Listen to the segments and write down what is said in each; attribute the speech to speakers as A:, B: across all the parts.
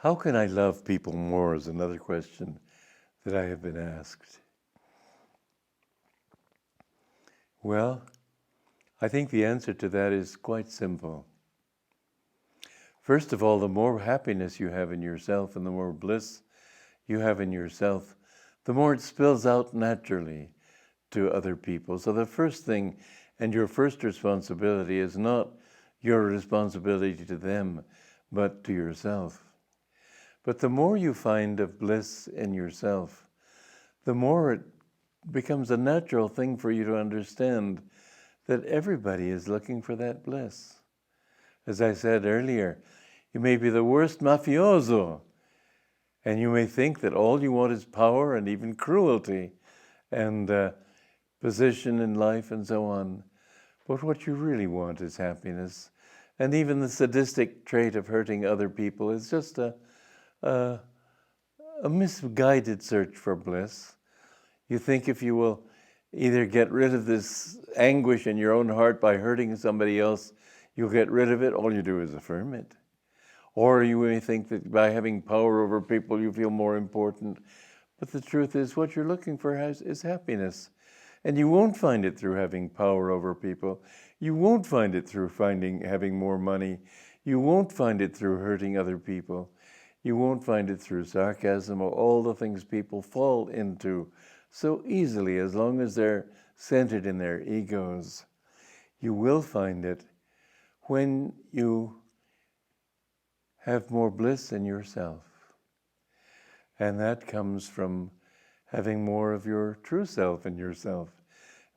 A: How can I love people more is another question that I have been asked. Well, I think the answer to that is quite simple. First of all, the more happiness you have in yourself and the more bliss you have in yourself, the more it spills out naturally to other people. So the first thing and your first responsibility is not your responsibility to them, but to yourself. But the more you find of bliss in yourself, the more it becomes a natural thing for you to understand that everybody is looking for that bliss. As I said earlier, you may be the worst mafioso, and you may think that all you want is power and even cruelty and position in life and so on. But what you really want is happiness. And even the sadistic trait of hurting other people is just a misguided search for bliss. You think if you will either get rid of this anguish in your own heart by hurting somebody else, you'll get rid of it, all you do is affirm it. Or you may think that by having power over people, you feel more important. But the truth is, what you're looking for is happiness. And you won't find it through having power over people. You won't find it through having more money. You won't find it through hurting other people. You won't find it through sarcasm or all the things people fall into so easily as long as they're centered in their egos. You will find it when you have more bliss in yourself. And that comes from having more of your true self in yourself.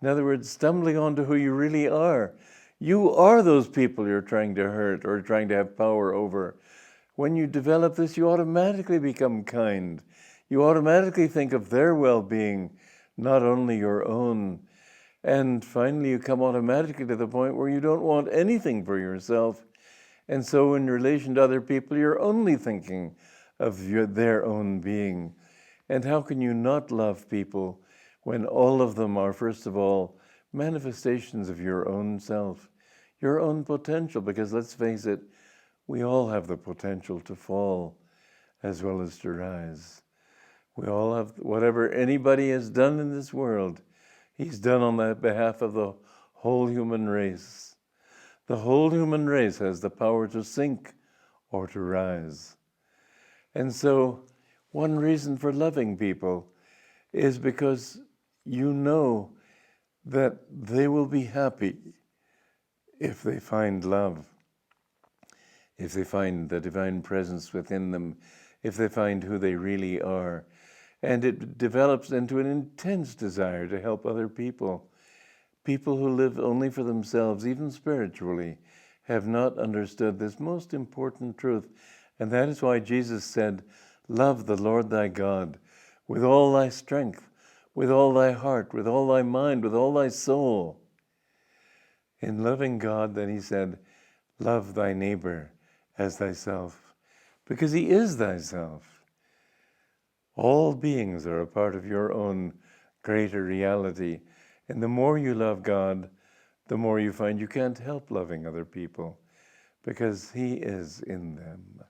A: In other words, stumbling onto who you really are. You are those people you're trying to hurt or trying to have power over. When you develop this, you automatically become kind. You automatically think of their well-being, not only your own. And finally, you come automatically to the point where you don't want anything for yourself. And so in relation to other people, you're only thinking of their own being. And how can you not love people when all of them are, first of all, manifestations of your own self, your own potential? Because let's face it, we all have the potential to fall as well as to rise. We all have whatever anybody has done in this world, he's done on the behalf of the whole human race. The whole human race has the power to sink or to rise. And so one reason for loving people is because you know that they will be happy if they find love, if they find the divine presence within them, if they find who they really are. And it develops into an intense desire to help other people. People who live only for themselves, even spiritually, have not understood this most important truth. And that is why Jesus said, love the Lord thy God with all thy strength, with all thy heart, with all thy mind, with all thy soul. In loving God, then he said, love thy neighbor as thyself, because he is thyself. All beings are a part of your own greater reality. And the more you love God, the more you find you can't help loving other people, because he is in them.